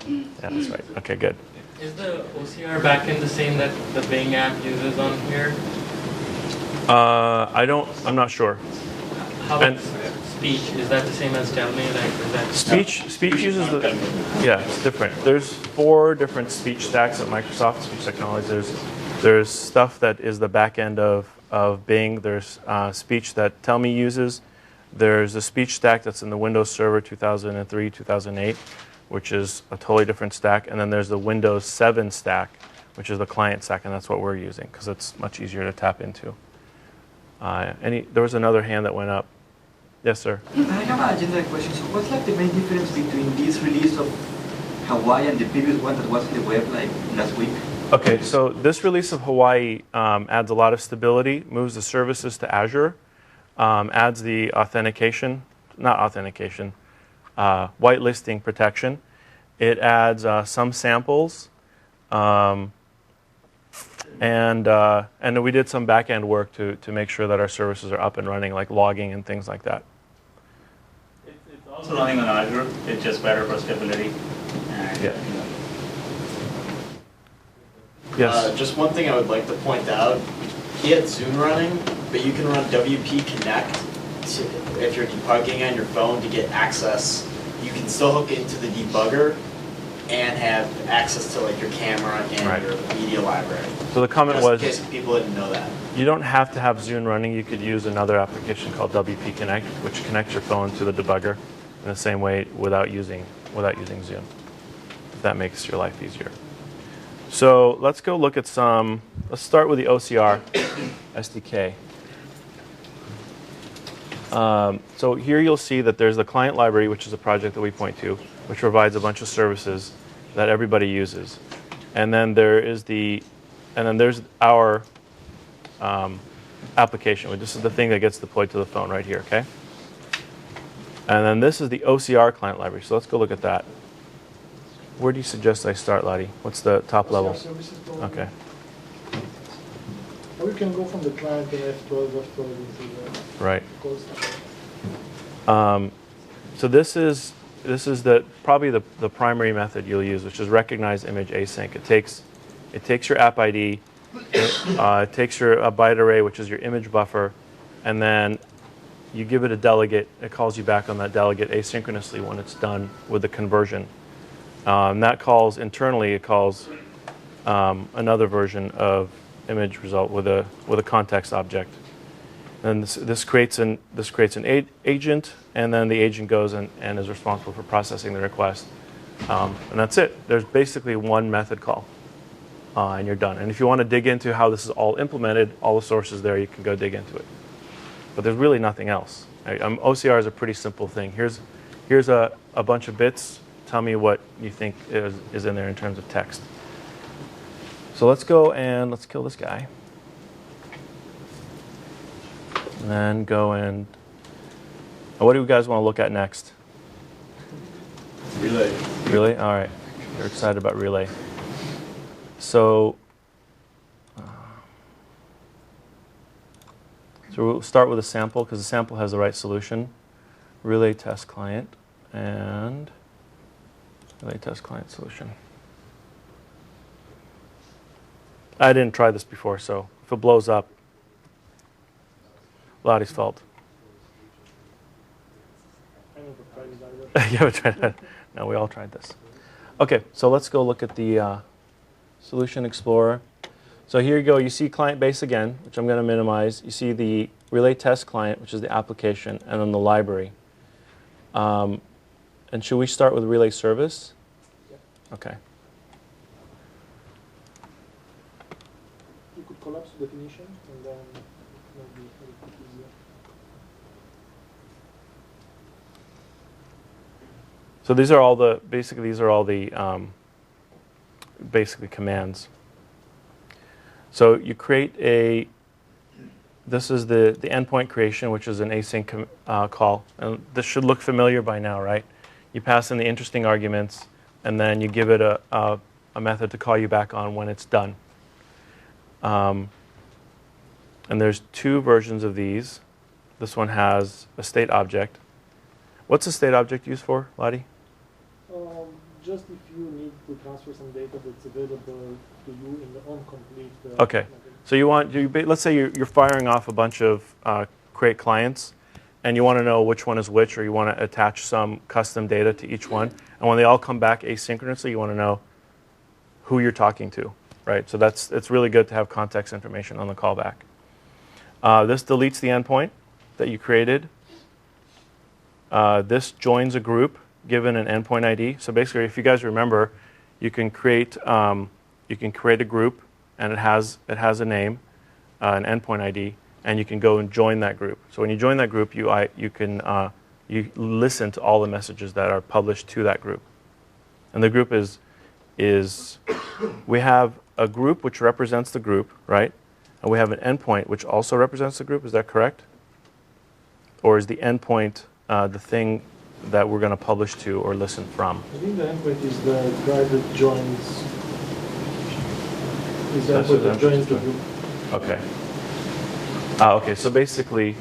Yeah, that's right. Okay, good. Is the OCR backend the same that the Bing app uses on here? I'm not sure. How about speech? Is that the same as Tell Me? Like, is that Speech uses the, yeah, it's different. There's 4 different speech stacks at Microsoft Speech Technologies. There's stuff that is the back end of Bing. There's speech that Tell Me uses. There's a speech stack that's in the Windows Server 2003, 2008, which is a totally different stack. And then there's the Windows 7 stack, which is the client stack, and that's what we're using because it's much easier to tap into. There was another hand that went up. Yes, sir. I have a general question. So what's like the main difference between this release of Hawaii and the previous one that was in the web like last week? Okay, so this release of Hawaii adds a lot of stability, moves the services to Azure, adds the whitelisting protection. It adds some samples, and we did some back-end work to make sure that our services are up and running, like logging and things like that. It's also running on Azure. It's just better for stability. And, yeah. Yes. Just one thing I would like to point out. He had Zoom running, but you can run WP Connect if you're debugging on your phone to get access. You can still hook it into the debugger and have access to like your camera and your media library. So the comment was, in case people didn't know that. You don't have to have Zoom running. You could use another application called WP Connect, which connects your phone to the debugger in the same way without using Zoom. If that makes your life easier. So let's go look at let's start with the OCR SDK. So here you'll see that there's the client library, which is a project that we point to, which provides a bunch of services that everybody uses. And then there's our application. This is the thing that gets deployed to the phone right here, okay? And then this is the OCR client library. So let's go look at that. Where do you suggest I start, Lottie? What's the top level? Okay. Or we can go from the client to F12 into the Right. course. So this is probably the primary method you'll use, which is recognize image async. It takes your app ID, it takes your byte array, which is your image buffer, and then you give it a delegate. It calls you back on that delegate asynchronously when it's done with the conversion. And that calls internally. It calls another version of image result with a context object. And this creates an agent, and then the agent goes and is responsible for processing the request. And that's it. There's basically one method call, and you're done. And if you want to dig into how this is all implemented, all the sources there, you can go dig into it. But there's really nothing else. OCR is a pretty simple thing. Here's a bunch of bits. Tell me what you think is in there in terms of text. So let's go and let's kill this guy. And then go and what do you guys want to look at next? Relay. Relay? All right. You're excited about relay. So we'll start with a sample because the sample has the right solution. Relay test client and relay test client solution. I didn't try this before, so if it blows up, Lottie's fault. You haven't tried that? No, we all tried this. Okay, so let's go look at the Solution Explorer. So here you go. You see client base again, which I'm going to minimize. You see the relay test client, which is the application, and then the library. And should we start with relay service? Okay. You could collapse the definition and then maybe a bit easier. So these are all the basically commands. So you create this is the endpoint creation, which is an async call. And this should look familiar by now, right? You pass in the interesting arguments, and then you give it a method to call you back on when it's done. And there's two versions of these. This one has a state object. What's a state object used for, Lottie? Just if you need to transfer some data that's available to you in the on-complete. Okay. So let's say you're firing off a bunch of create clients, and you want to know which one is which, or you want to attach some custom data to each one. And when they all come back asynchronously, you want to know who you're talking to, right? So it's really good to have context information on the callback. This deletes the endpoint that you created. This joins a group given an endpoint ID. So basically, if you guys remember, you can create a group, and it has a name, an endpoint ID, and you can go and join that group. So when you join that group, you listen to all the messages that are published to that group. And the group is we have a group which represents the group, right? And we have an endpoint which also represents the group. Is that correct? Or is the endpoint the thing that we're going to publish to or listen from? I think the endpoint is the guy that joins. Is the endpoint that joins the group. Okay. Okay, so basically,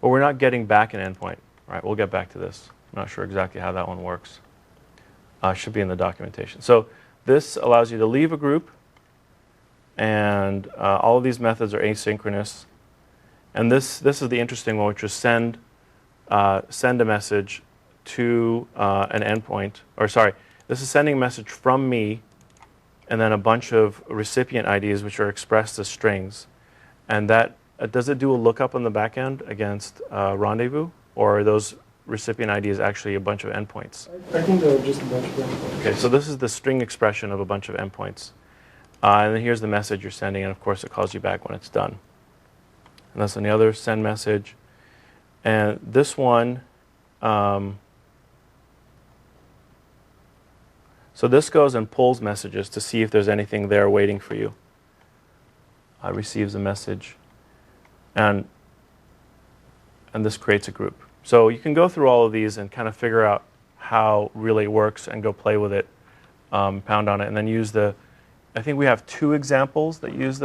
well, we're not getting back an endpoint, right? We'll get back to this. I'm not sure exactly how that one works. Should be in the documentation. So this allows you to leave a group, and all of these methods are asynchronous. And this is the interesting one, which is send a message to an endpoint, or sorry, this is sending a message from me, and then a bunch of recipient IDs which are expressed as strings. And that, does it do a lookup on the back end against rendezvous, or are those recipient IDs actually a bunch of endpoints? I think they're just a bunch of endpoints. Okay, so this is the string expression of a bunch of endpoints. And then here's the message you're sending, and of course it calls you back when it's done. And that's on the other send message. And this one, so this goes and pulls messages to see if there's anything there waiting for you. Receives a message, and this creates a group. So you can go through all of these and kind of figure out how Relay works and go play with it, pound on it, and then use the. I think we have 2 examples that use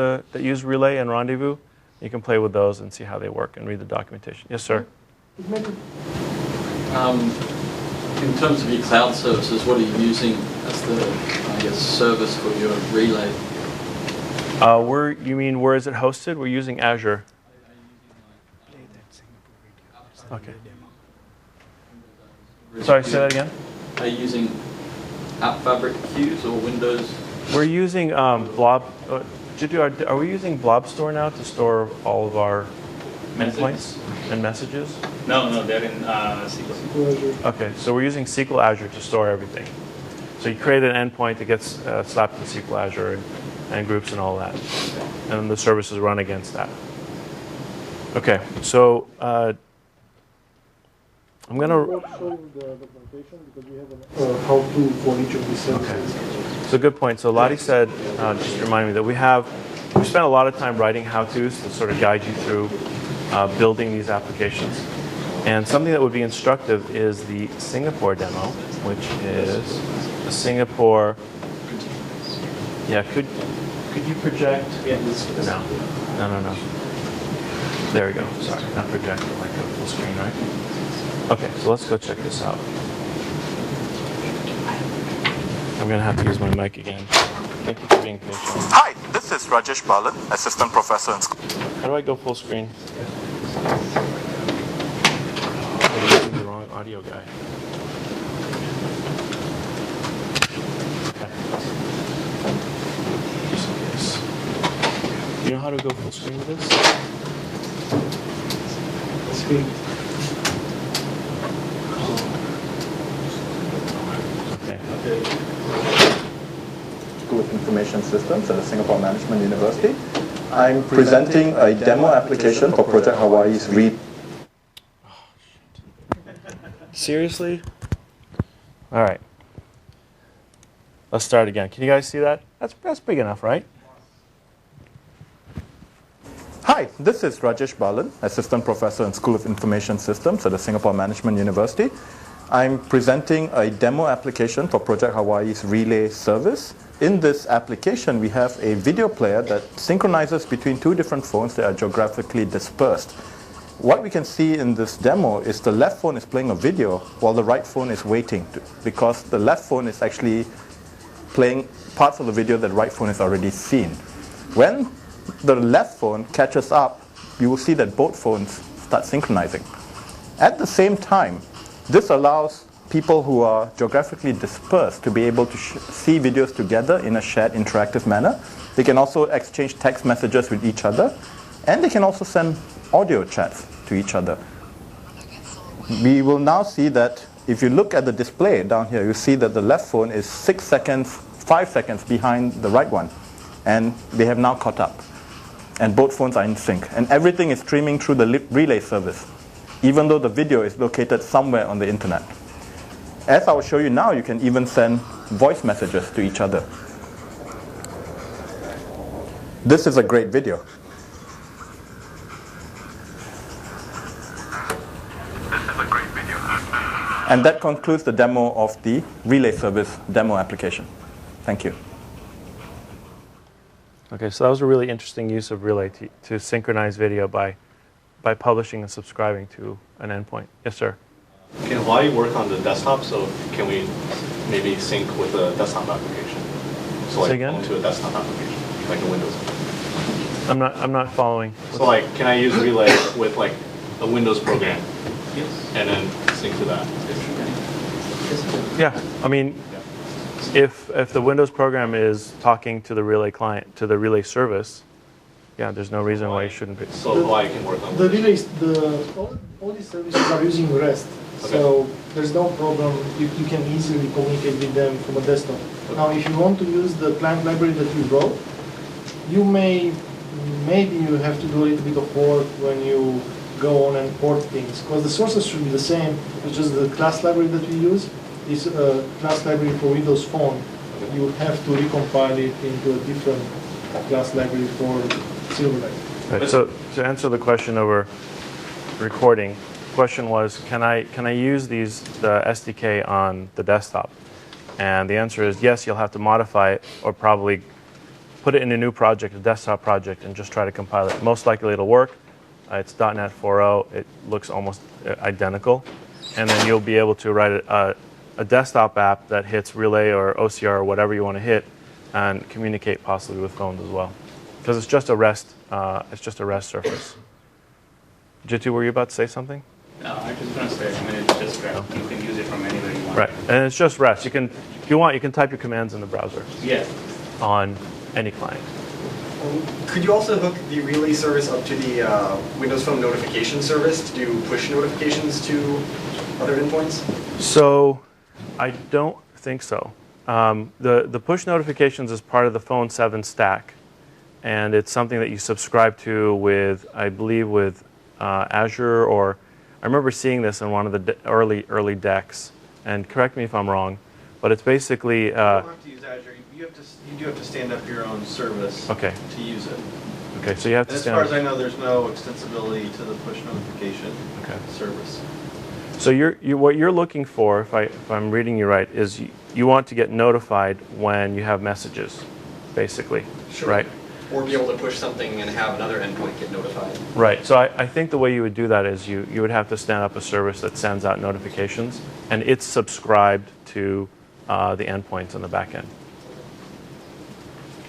Relay and Rendezvous. You can play with those and see how they work and read the documentation. Yes, sir. In terms of your cloud services, what are you using as the, I guess, service for your Relay? You mean where is it hosted? We're using Azure. Okay. Sorry, say that again. Are you using App Fabric queues or Windows? We're using Blob. Are we using Blob Store now to store all of our endpoints and messages? No, they're in SQL. Okay, so we're using SQL Azure to store everything. So you create an endpoint that gets slapped in SQL Azure and groups and all that. And the services run against that. Okay, so I'm going to show the documentation because we have a how-to for each of these services. Okay. So good point. So Lottie said, just remind me that we spent a lot of time writing how-tos to sort of guide you through building these applications. And something that would be instructive is the Singapore demo, which is the Singapore. Yeah, could you project? No. There we go. Sorry, not project, but like a full screen, right? Okay, so let's go check this out. I'm going to have to use my mic again. Thank you for being patient. Hi, this is Rajesh Balan, Assistant Professor in School. How do I go full screen? I'm using the wrong audio guy. Okay. Just in case. Do you know how to go full screen with this? Screen. School of Information Systems at the Singapore Management University. I'm presenting a demo application for Project Hawaii's Read. Seriously? All right. Let's start again. Can you guys see that? That's big enough, right? Hi, this is Rajesh Balan, Assistant Professor in School of Information Systems at the Singapore Management University. I'm presenting a demo application for Project Hawaii's Relay service. In this application, we have a video player that synchronizes between 2 different phones that are geographically dispersed. What we can see in this demo is the left phone is playing a video while the right phone is waiting because the left phone is actually playing parts of the video that the right phone has already seen. When the left phone catches up, you will see that both phones start synchronizing. At the same time, this allows people who are geographically dispersed to be able to see videos together in a shared interactive manner. They can also exchange text messages with each other, and they can also send audio chats to each other. We will now see that if you look at the display down here, you see that the left phone is 5 seconds behind the right one, and they have now caught up. And both phones are in sync. And everything is streaming through the Relay service, even though the video is located somewhere on the internet. As I will show you now, you can even send voice messages to each other. This is a great video. And that concludes the demo of the Relay service demo application. Thank you. Okay, so that was a really interesting use of Relay to synchronize video by publishing and subscribing to an endpoint. Yes, sir. Can Hawaii work on the desktop? So can we maybe sync with a desktop application? So like onto a desktop application, like a Windows. I'm not following. So like, can I use Relay with like a Windows program? Yes. And then sync to that? Yeah, I mean, if the Windows program is talking to the Relay client, to the Relay service, yeah, there's no reason why it shouldn't be. So Hawaii can work on the Relays. All these services are using REST, so there's no problem. You can easily communicate with them from a desktop. Now, if you want to use the client library that you wrote, maybe you have to do a little bit of work when you go on and port things, because the sources should be the same. It's just the class library that we use, this class library for Windows Phone, you have to recompile it into a different class library for Silverlight. Right, so to answer the question over recording, the question was, can I use the SDK on the desktop? And the answer is yes, you'll have to modify it or probably put it in a new project, a desktop project, and just try to compile it. Most likely it'll work. It's .NET 4.0. It looks almost identical. And then you'll be able to write a desktop app that hits Relay or OCR or whatever you want to hit and communicate possibly with phones as well. Because it's just a REST surface. Jitu, were you about to say something? No, I was just going to say, I mean, it's just REST. You can use it from anywhere you want. Right, and it's just REST. If you want, you can type your commands in the browser. Yeah. On any client. Could you also hook the Relay service up to the Windows Phone notification service to do push notifications to other endpoints? So, I don't think so. The push notifications is part of the Phone 7 stack, and it's something that you subscribe to with, I believe, with Azure, or I remember seeing this in one of the early decks. And correct me if I'm wrong, but it's basically. You don't have to use Azure. You do have to stand up your own service to use it. Okay, so you have to and stand up. As far as I know, there's no extensibility to the push notification service. So what you're looking for, if I'm reading you right, is you want to get notified when you have messages, basically, right? Or be able to push something and have another endpoint get notified. Right. So I think the way you would do that is you would have to stand up a service that sends out notifications, and it's subscribed to the endpoints on the back end.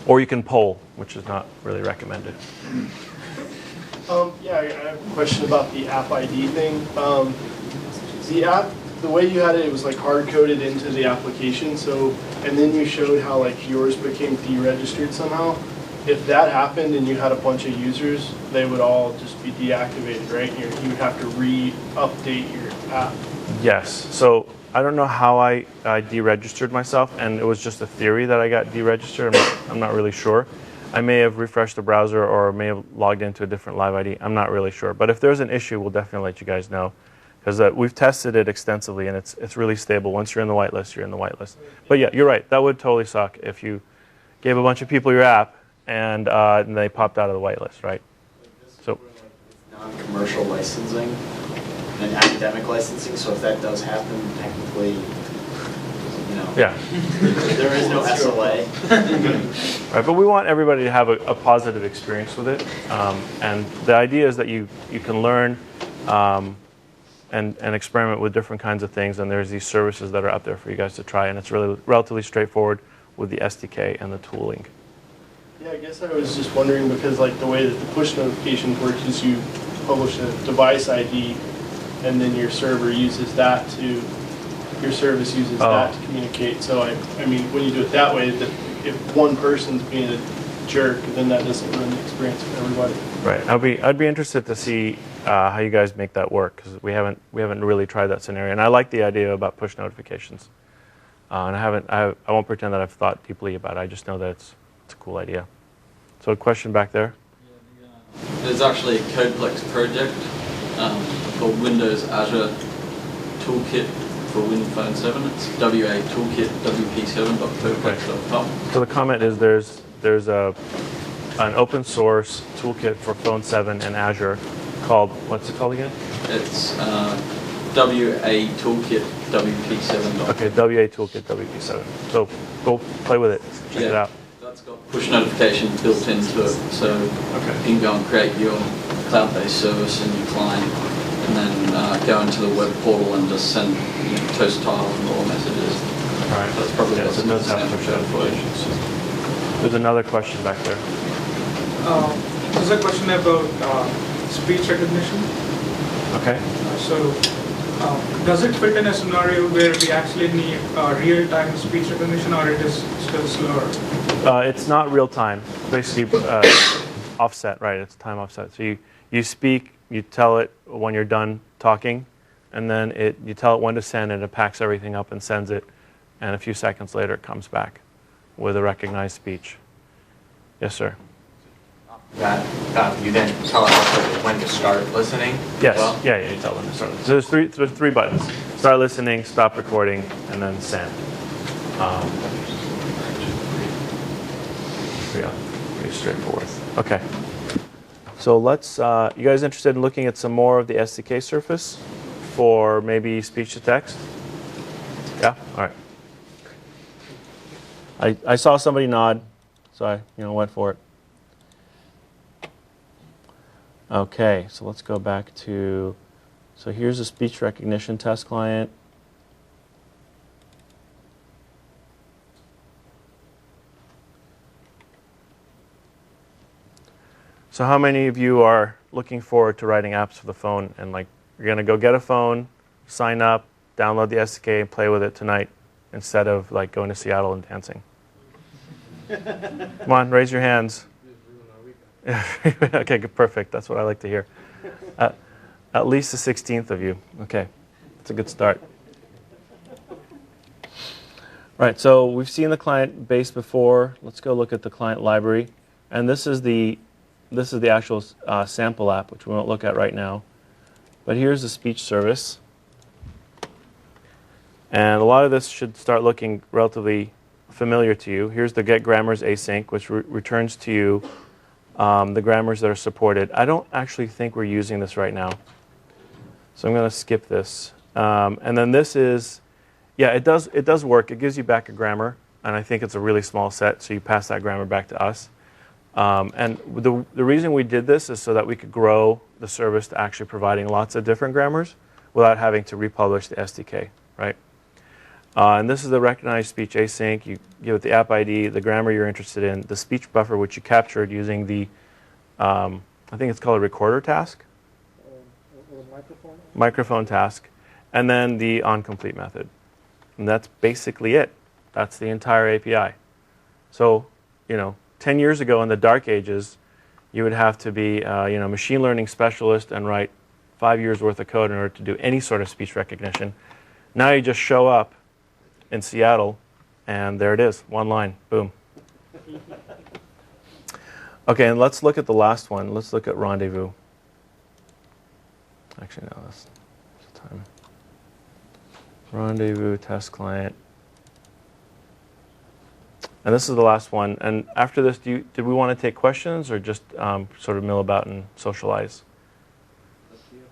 Or you can poll, which is not really recommended. Yeah, I have a question about the app ID thing. The app, the way you had it, it was like hard-coded into the application. So, and then you showed how like yours became deregistered somehow. If that happened and you had a bunch of users, they would all just be deactivated, right? You would have to re-update your app. Yes. So I don't know how I deregistered myself, and it was just a theory that I got deregistered. I'm not really sure. I may have refreshed the browser or may have logged into a different live ID. I'm not really sure. But if there's an issue, we'll definitely let you guys know. Because we've tested it extensively, and it's really stable. Once you're in the whitelist, you're in the whitelist. But yeah, you're right. That would totally suck if you gave a bunch of people your app and they popped out of the whitelist, right? So non-commercial licensing and academic licensing. So if that does happen, technically, yeah, there is no SLA. Right, but we want everybody to have a positive experience with it. And the idea is that you can learn and experiment with different kinds of things, and there's these services that are out there for you guys to try, and it's really relatively straightforward with the SDK and the tooling. Yeah, I guess I was just wondering because like the way that the push notifications work is you publish a device ID, and then your server uses that to, your service uses that to communicate. So I mean, when you do it that way, that if one person's being a jerk, then that doesn't ruin the experience for everybody. Right. I'd be interested to see how you guys make that work, because we haven't really tried that scenario. And I like the idea about push notifications. And I won't pretend that I've thought deeply about it. I just know that it's a cool idea. So a question back there. There's actually a Codeplex project called Windows Azure Toolkit for WinPhone 7. It's WA Toolkit WP7.codeplex.com. So the comment is there's an open source toolkit for Phone 7 and Azure called, what's it called again? It's WA Toolkit WP7. Okay, WA Toolkit WP7. So go play with it, check it out. That's got push notifications built into it, so you can go and create your cloud-based service and your client, and then go into the web portal and just send toast tile and all messages. All right. That's probably so it does have push notifications. There's another question back there. There's a question about speech recognition. Okay. Does it fit in a scenario where we actually need real-time speech recognition, or it is still slower? It's not real time. Basically, offset, right? It's time offset. So you speak, you tell it when you're done talking, and then you tell it when to send, and it packs everything up and sends it, and a few seconds later it comes back with a recognized speech. Yes, sir. that you then tell us when to start listening? Yes. Well? Yeah, you tell them to start listening. So there's three buttons. Start listening, stop recording, and then send. Yeah, pretty straightforward. Okay. So let's, you guys interested in looking at some more of the SDK surface for maybe speech to text? Yeah? All right. I saw somebody nod, so I went for it. Okay, so let's go back to, so here's a speech recognition test client. So how many of you are looking forward to writing apps for the phone and like you're going to go get a phone, sign up, download the SDK and play with it tonight instead of like going to Seattle and dancing? Come on, raise your hands. Okay, good, perfect. That's what I like to hear. At least the 16th of you. Okay, that's a good start. Right, so we've seen the client base before. Let's go look at the client library. And this is the actual sample app, which we won't look at right now. But here's the speech service. And a lot of this should start looking relatively familiar to you. Here's the get grammars async, which returns to you the grammars that are supported. I don't actually think we're using this right now. So I'm going to skip this. And then this is, yeah, it does work. It gives you back a grammar. And I think it's a really small set, so you pass that grammar back to us. And the reason we did this is so that we could grow the service to actually providing lots of different grammars without having to republish the SDK, right? And this is the recognized speech async. You give it the app ID, the grammar you're interested in, the speech buffer, which you captured using the, I think it's called a recorder task. Microphone task. And then the onComplete method. And that's basically it. That's the entire API. So, 10 years ago in the dark ages, you would have to be a machine learning specialist and write 5 years worth of code in order to do any sort of speech recognition. Now you just show up in Seattle, and there it is, one line, boom. Okay, and let's look at the last one. Let's look at Rendezvous. Actually, no, that's the time. Rendezvous test client. And this is the last one. And after this, did we want to take questions or just sort of mill about and socialize?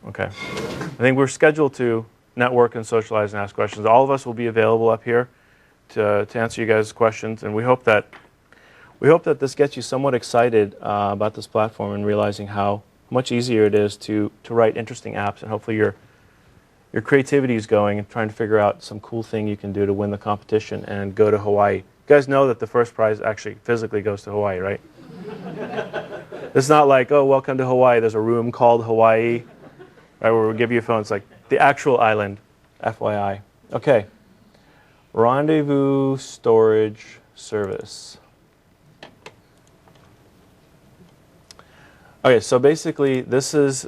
Okay. I think we're scheduled to network and socialize and ask questions. All of us will be available up here to answer you guys' questions. And we hope that this gets you somewhat excited about this platform and realizing how much easier it is to write interesting apps. And hopefully your creativity is going and trying to figure out some cool thing you can do to win the competition and go to Hawaii. You guys know that the first prize actually physically goes to Hawaii, right? It's not like, oh, welcome to Hawaii. There's a room called Hawaii, right, where we'll give you a phone. It's like the actual island, FYI. Okay. Rendezvous storage service. Okay, so basically this is,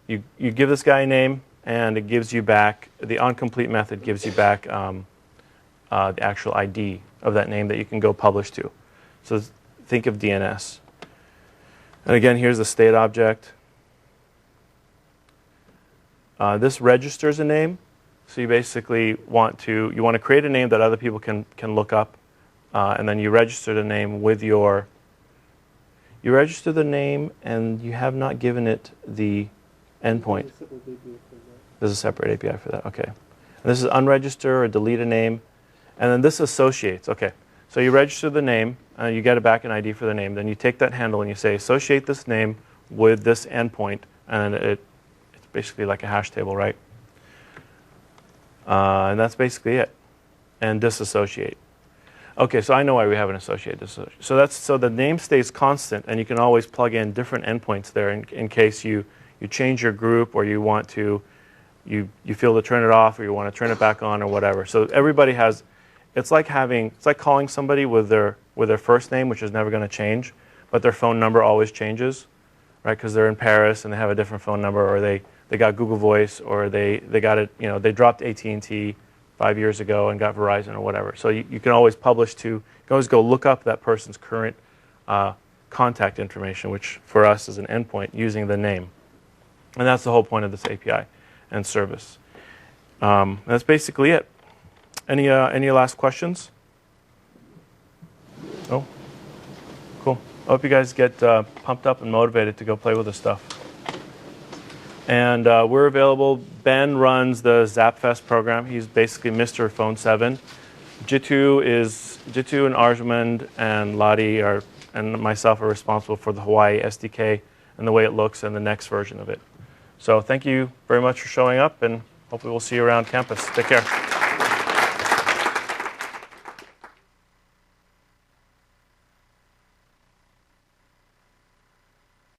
you give this guy a name, and it gives you back, the onComplete method gives you back the actual ID of that name that you can go publish to. So think of DNS. And again, here's the state object. This registers a name. So you basically want to create a name that other people can look up, and then you register the name with you register the name, and you have not given it the endpoint. There's a separate API for that. Okay. And this is unregister or delete a name. And then this associates. Okay. So you register the name, and you get back an ID for the name. Then you take that handle and you say, associate this name with this endpoint. And it's basically like a hash table, right? And that's basically it. And disassociate. Okay, so I know why we have an associate disassociate. So the name stays constant, and you can always plug in different endpoints there in case you change your group, or you want to, you feel to turn it off, or you want to turn it back on, or whatever. So everybody has, it's like calling somebody with their first name, which is never going to change, but their phone number always changes, right? Because they're in Paris and they have a different phone number, or they got Google Voice, or they got it, they dropped AT&T 5 years ago and got Verizon or whatever. So you can always publish to, you can always go look up that person's current contact information, which for us is an endpoint using the name. And that's the whole point of this API and service. That's basically it. Any last questions? Oh, cool. I hope you guys get pumped up and motivated to go play with this stuff. And we're available. Ben runs the ZapFest program. He's basically Mr. Phone 7. Jitu and Arjmand and Ladi and myself are responsible for the Hawaii SDK and the way it looks and the next version of it. So thank you very much for showing up, and hopefully we'll see you around campus. Take care.